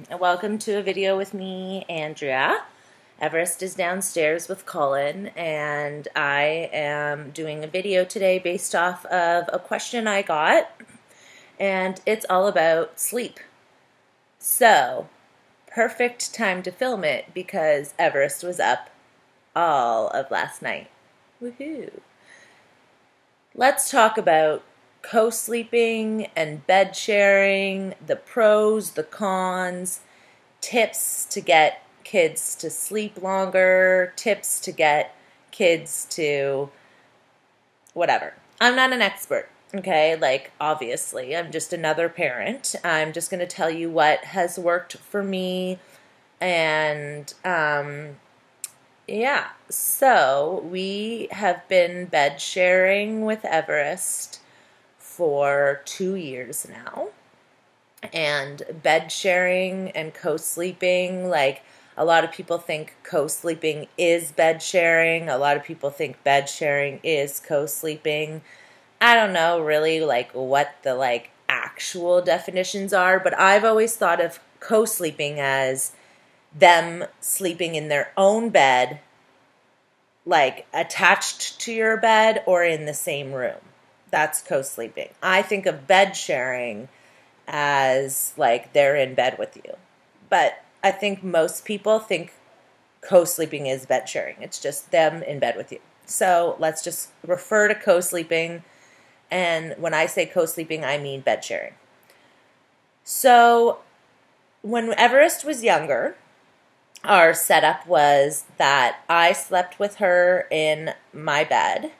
Welcome to a video with me, Andrea. Everest is downstairs with Colin, and I am doing a video today based off of a question I got, and it's all about sleep. So, perfect time to film it because Everest was up all of last night. Woohoo! Let's talk about co-sleeping and bed sharing, the pros, the cons, tips to get kids to sleep longer, tips to get kids to whatever. I'm not an expert, okay? Like, obviously, I'm just another parent. I'm just going to tell you what has worked for me. And, yeah, so we have been bed sharing with Everest for 2 years now. And bed sharing and co-sleeping, like a lot of people think co-sleeping is bed sharing. A lot of people think bed sharing is co-sleeping. I don't know really like what the like actual definitions are, but I've always thought of co-sleeping as them sleeping in their own bed, like attached to your bed or in the same room. That's co-sleeping. I think of bed sharing as like they're in bed with you. But I think most people think co-sleeping is bed sharing. It's just them in bed with you. So let's just refer to co-sleeping. And when I say co-sleeping, I mean bed sharing. So when Everest was younger, our setup was that I slept with her in my bed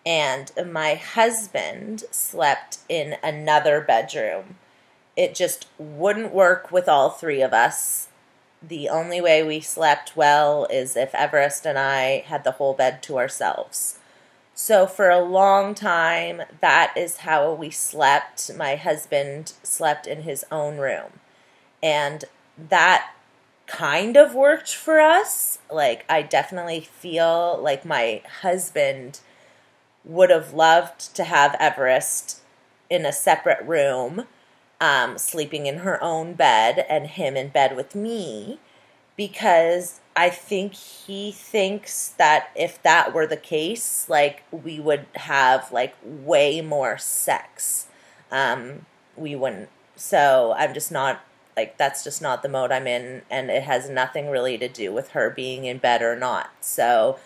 and my husband slept in another bedroom. It just wouldn't work with all three of us. The only way we slept well is if Everest and I had the whole bed to ourselves. So for a long time, that is how we slept. My husband slept in his own room. And that kind of worked for us. Like, I definitely feel like my husband would have loved to have Everest in a separate room, sleeping in her own bed and him in bed with me, because I think he thinks that if that were the case, like, we would have like way more sex. We wouldn't. So I'm just not like, that's just not the mode I'm in, and it has nothing really to do with her being in bed or not. So,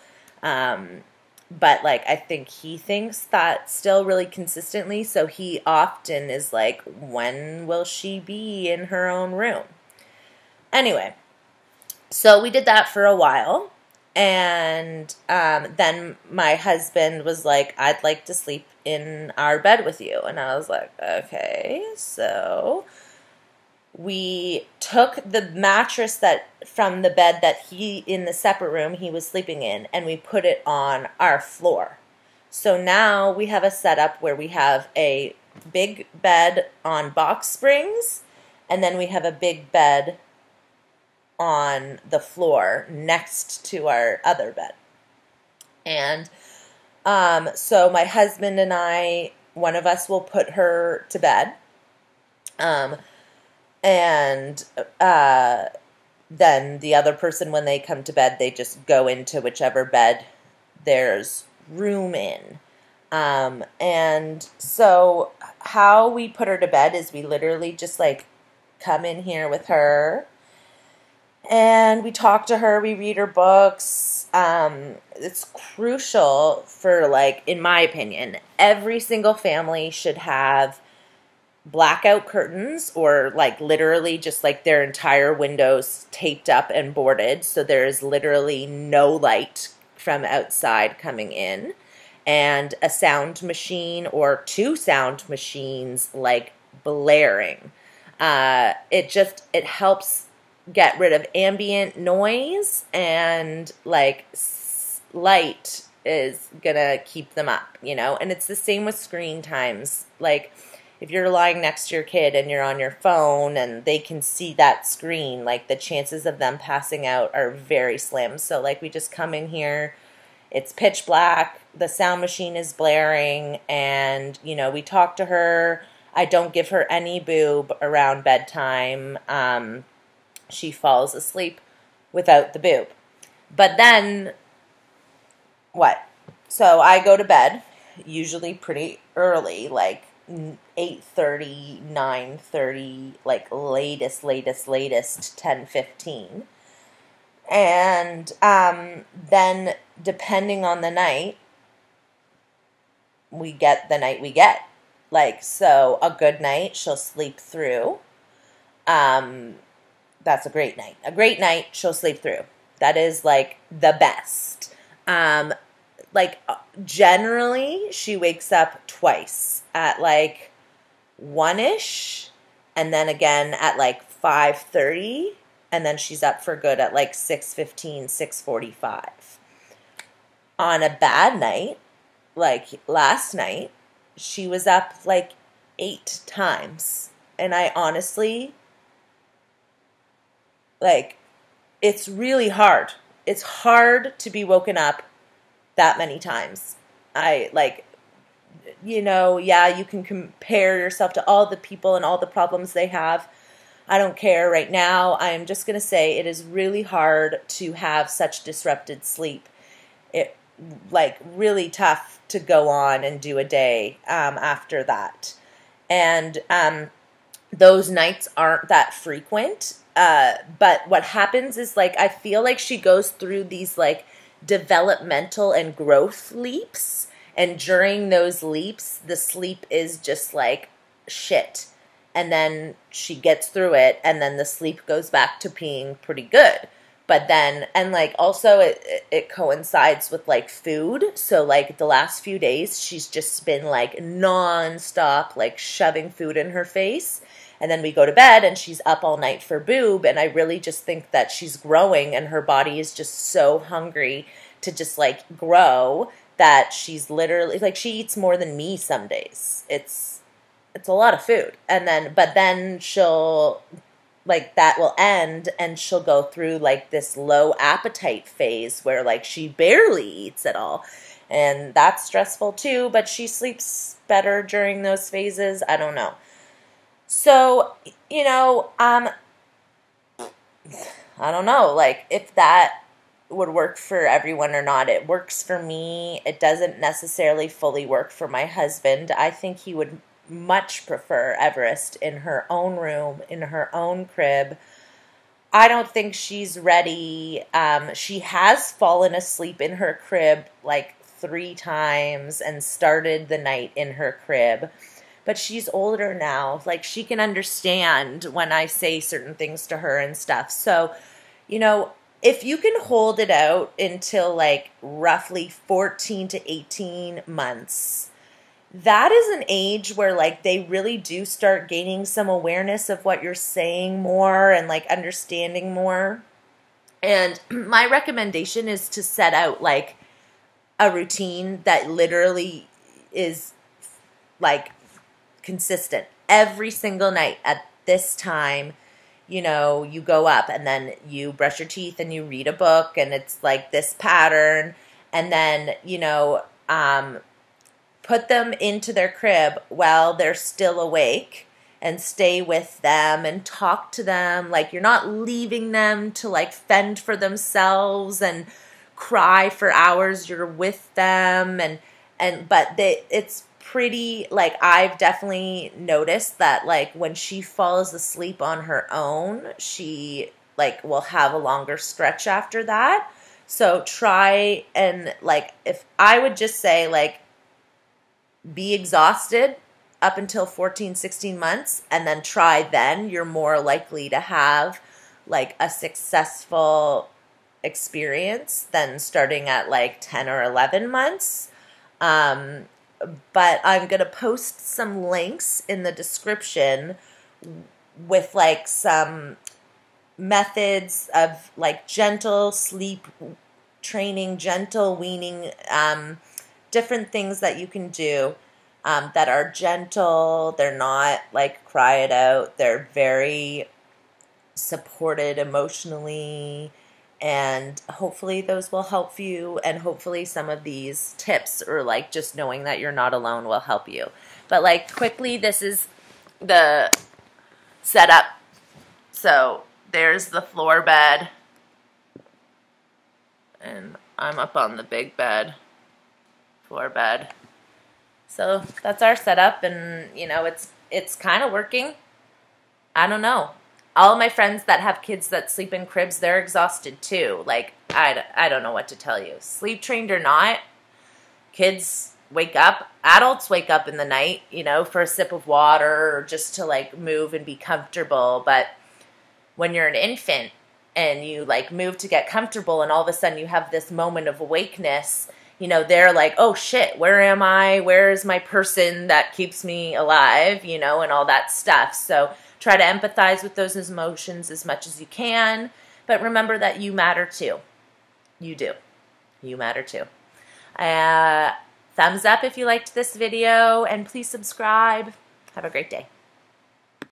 but like, I think he thinks that still really consistently. So he often is like, when will she be in her own room? Anyway, so we did that for a while. And then my husband was like, I'd like to sleep in our bed with you. And I was like, okay. So we took the mattress that from the bed that he, in the separate room he was sleeping in, and we put it on our floor. So now we have a setup where we have a big bed on box springs, and then we have a big bed on the floor next to our other bed. And so my husband and I, one of us will put her to bed. And then the other person, when they come to bed, they just go into whichever bed there's room in. And so how we put her to bed is we literally just like come in here with her and we talk to her, we read her books. It's crucial for, like, in my opinion, every single family should have blackout curtains, or like literally just like their entire windows taped up and boarded, so there's literally no light from outside coming in, and a sound machine or two sound machines like blaring. It helps get rid of ambient noise, and like light is gonna keep them up, you know. And it's the same with screen times. Like, if you're lying next to your kid and you're on your phone and they can see that screen, like, the chances of them passing out are very slim. So, like, we just come in here, it's pitch black, the sound machine is blaring, and, you know, we talk to her. I don't give her any boob around bedtime. She falls asleep without the boob. But then, what? So I go to bed, usually pretty early, like 8:30, 9:30, like latest 10:15. And then, depending on the night, we get the night we get. Like, so a good night, she'll sleep through. That's a great night. A great night, she'll sleep through. That is, like, the best. Generally, she wakes up twice at, like, 1-ish, and then again at, like, 5:30, and then she's up for good at, like, 6:15, 6:45. On a bad night, like last night, she was up, like, 8 times. And I honestly, like, it's really hard. It's hard to be woken up that many times. You can compare yourself to all the people and all the problems they have. I don't care right now. I'm just going to say it is really hard to have such disrupted sleep. It, like, really tough to go on and do a day after that. And those nights aren't that frequent. But what happens is, like, I feel like she goes through these, like, developmental and growth leaps. And during those leaps, the sleep is just, like, shit. And then she gets through it, and then the sleep goes back to being pretty good. But then, and, like, also it coincides with, like, food. So, like, the last few days, she's just been, like, nonstop, like, shoving food in her face. And then we go to bed, and she's up all night for boob. And I really just think that she's growing, and her body is just so hungry to just, like, grow that she's literally, like, she eats more than me some days. It's a lot of food. And then, but then she'll, like, that will end, and she'll go through, like, this low appetite phase where, like, she barely eats at all. And that's stressful too, but she sleeps better during those phases. I don't know. So, I don't know, like, if that would work for everyone or not. It works for me. It doesn't necessarily fully work for my husband. I think he would much prefer Everest in her own room, in her own crib. I don't think she's ready. She has fallen asleep in her crib like 3 times and started the night in her crib. But she's older now. Like, she can understand when I say certain things to her and stuff. So, if you can hold it out until, like, roughly 14 to 18 months, that is an age where, like, they really do start gaining some awareness of what you're saying more and, like, understanding more. And my recommendation is to set out, like, a routine that literally is, like, consistent. Every single night at this time, you go up and then you brush your teeth and you read a book, and it's like this pattern. And then, put them into their crib while they're still awake and stay with them and talk to them. Like, you're not leaving them to, like, fend for themselves and cry for hours. You're with them. But it's pretty, like, I've definitely noticed that, like, when she falls asleep on her own, she, like, will have a longer stretch after that. So try and, like, if I would just say, like, be exhausted up until 14, 16 months, and then try then, you're more likely to have, like, a successful experience than starting at, like, 10 or 11 months. But I'm going to post some links in the description with, like, some methods of, like, gentle sleep training, gentle weaning, different things that you can do that are gentle. They're not, like, cry it out. They're very supported emotionally. And hopefully those will help you, and hopefully some of these tips, or, like, just knowing that you're not alone, will help you. But, like, quickly, this is the setup. So there's the floor bed, and I'm up on the big bed, floor bed. So that's our setup, and you know, it's kind of working. I don't know. All of my friends that have kids that sleep in cribs, they're exhausted too. Like, I don't know what to tell you. Sleep trained or not, kids wake up. Adults wake up in the night, you know, for a sip of water or just to like move and be comfortable. But when you're an infant and you like move to get comfortable and all of a sudden you have this moment of awakeness, you know, they're like, oh shit, where am I? Where is my person that keeps me alive, you know, and all that stuff. So try to empathize with those emotions as much as you can. But remember that you matter too. You do. You matter too. Thumbs up if you liked this video, and please subscribe. Have a great day.